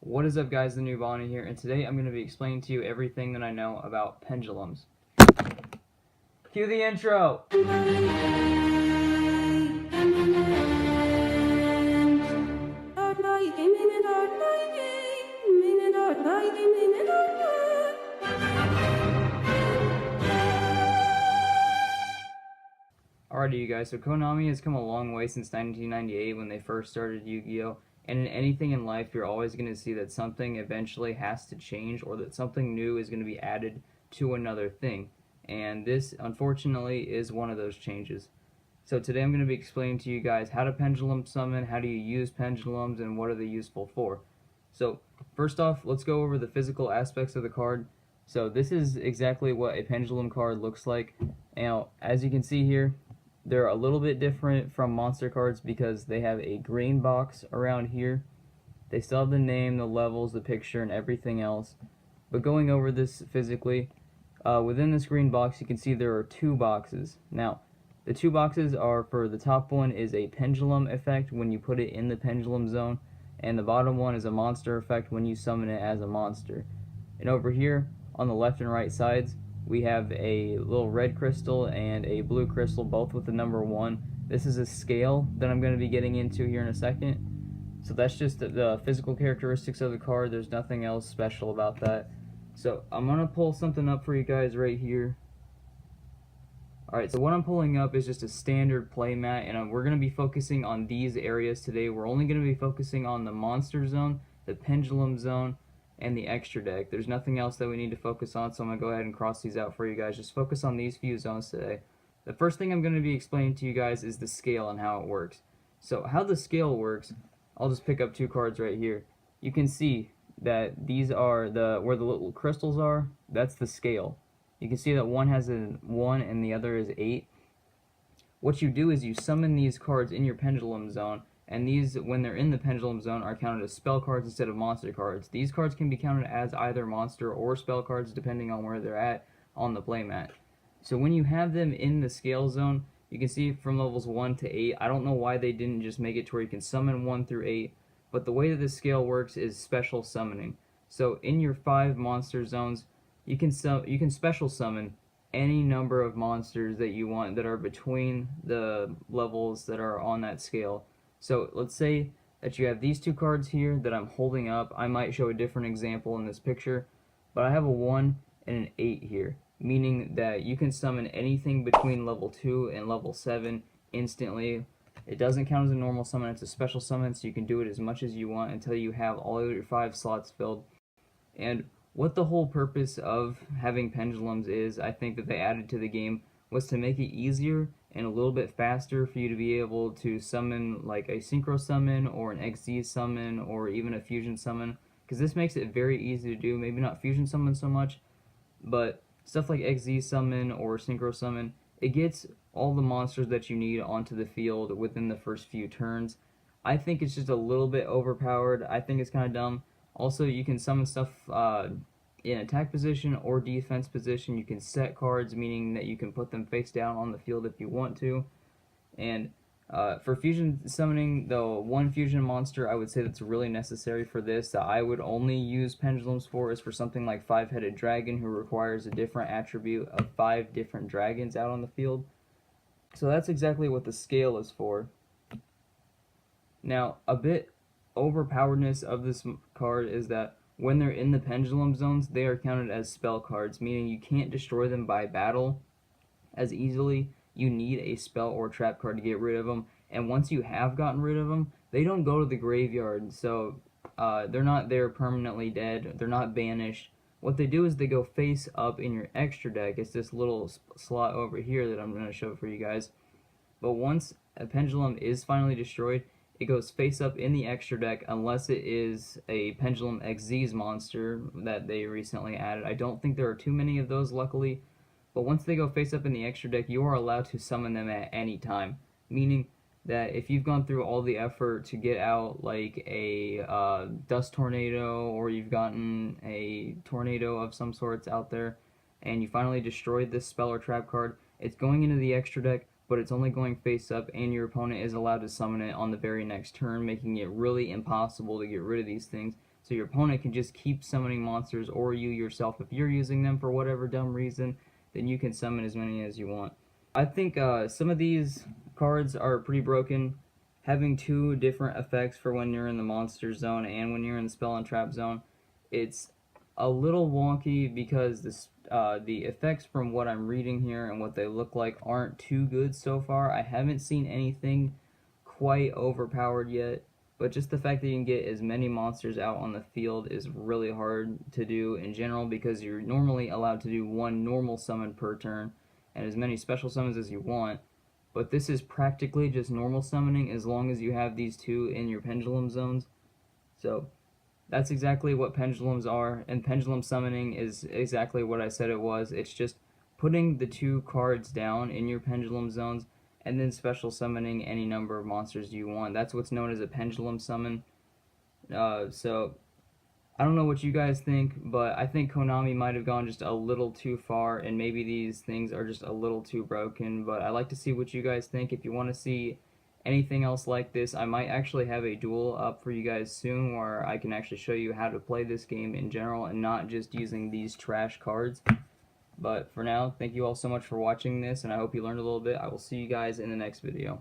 What is up, guys? The new Bonnie here, and today I'm going to be explaining to you everything that I know about pendulums. Cue the intro! Alrighty, you guys, so Konami has come a long way since 1998 when they first started Yu-Gi-Oh! And in anything in life, you're always going to see that something eventually has to change, or that something new is going to be added to another thing. And this, unfortunately, is one of those changes. So today I'm going to be explaining to you guys how to pendulum summon, how do you use pendulums, and what are they useful for. So first off, let's go over the physical aspects of the card. So this is exactly what a pendulum card looks like. Now, as you can see here, they're a little bit different from monster cards because they have a green box around here. They still have the name, the levels, the picture, and everything else. But going over this physically, within this green box you can see there are two boxes. Now, the two boxes are, for the top one is a pendulum effect when you put it in the pendulum zone, and the bottom one is a monster effect when you summon it as a monster. And over here, on the left and right sides, we have a little red crystal and a blue crystal, both with the number 1. This is a scale that I'm going to be getting into here in a second. So that's just the physical characteristics of the card. There's nothing else special about that. So I'm going to pull something up for you guys right here. Alright, so what I'm pulling up is just a standard playmat, and we're going to be focusing on these areas today. We're only going to be focusing on the monster zone, the pendulum zone, and the extra deck. There's nothing else that we need to focus on, so I'm going to go ahead and cross these out for you guys. Just focus on these few zones today. The first thing I'm going to be explaining to you guys is the scale and how it works. So how the scale works, I'll just pick up two cards right here. You can see that these are where the little crystals are, that's the scale. You can see that one has a 1 and the other is 8. What you do is you summon these cards in your pendulum zone, and these, when they're in the pendulum zone, are counted as spell cards instead of monster cards. These cards can be counted as either monster or spell cards depending on where they're at on the playmat. So when you have them in the scale zone, you can see from levels 1 to 8, I don't know why they didn't just make it to where you can summon 1 through 8, but the way that this scale works is special summoning. So in your 5 monster zones, you can special summon any number of monsters that you want that are between the levels that are on that scale. So let's say that you have these two cards here that I'm holding up. I might show a different example in this picture, but I have a 1 and an 8 here, meaning that you can summon anything between level 2 and level 7 instantly. It doesn't count as a normal summon, it's a special summon, so you can do it as much as you want until you have all of your 5 slots filled. And what the whole purpose of having pendulums is, I think that they added to the game, was to make it easier and a little bit faster for you to be able to summon like a synchro summon or an XZ summon or even a fusion summon, because this makes it very easy to do. Maybe not fusion summon so much, but stuff like XZ summon or synchro summon, it gets all the monsters that you need onto the field within the first few turns. I think it's just a little bit overpowered. I think it's kind of dumb. Also, you can summon stuff in attack position or defense position. You can set cards, meaning that you can put them face down on the field if you want to. And for fusion summoning, the one fusion monster I would say that's really necessary for this, that I would only use pendulums for, is for something like 5-headed dragon, who requires a different attribute of 5 different dragons out on the field. So that's exactly what the scale is for. Now, a bit overpoweredness of this card is that when they're in the pendulum zones, they are counted as spell cards, meaning you can't destroy them by battle as easily. You need a spell or trap card to get rid of them, and once you have gotten rid of them, they don't go to the graveyard, so they're not there permanently dead, they're not banished. What they do is they go face up in your extra deck. It's this little slot over here that I'm going to show for you guys. But once a pendulum is finally destroyed, it goes face up in the extra deck unless it is a Pendulum XZ's monster that they recently added. I don't think there are too many of those, luckily. But once they go face up in the extra deck, you are allowed to summon them at any time. Meaning that if you've gone through all the effort to get out like a dust tornado, or you've gotten a tornado of some sorts out there, and you finally destroyed this spell or trap card, it's going into the extra deck, but it's only going face up, and your opponent is allowed to summon it on the very next turn, making it really impossible to get rid of these things. So your opponent can just keep summoning monsters, or you yourself, if you're using them for whatever dumb reason, then you can summon as many as you want. I think some of these cards are pretty broken. Having two different effects for when you're in the monster zone and when you're in the spell and trap zone, it's a little wonky because the effects from what I'm reading here and what they look like aren't too good so far. I haven't seen anything quite overpowered yet, but just the fact that you can get as many monsters out on the field is really hard to do in general, because you're normally allowed to do one normal summon per turn and as many special summons as you want. But this is practically just normal summoning as long as you have these two in your pendulum zones. So that's exactly what pendulums are, and pendulum summoning is exactly what I said it was. It's just putting the two cards down in your pendulum zones and then special summoning any number of monsters you want. That's what's known as a pendulum summon. So I don't know what you guys think, but I think Konami might have gone just a little too far, and maybe these things are just a little too broken. But I'd like to see what you guys think. If you want to see anything else like this, I might actually have a duel up for you guys soon where I can actually show you how to play this game in general and not just using these trash cards. But for now, thank you all so much for watching this, and I hope you learned a little bit. I will see you guys in the next video.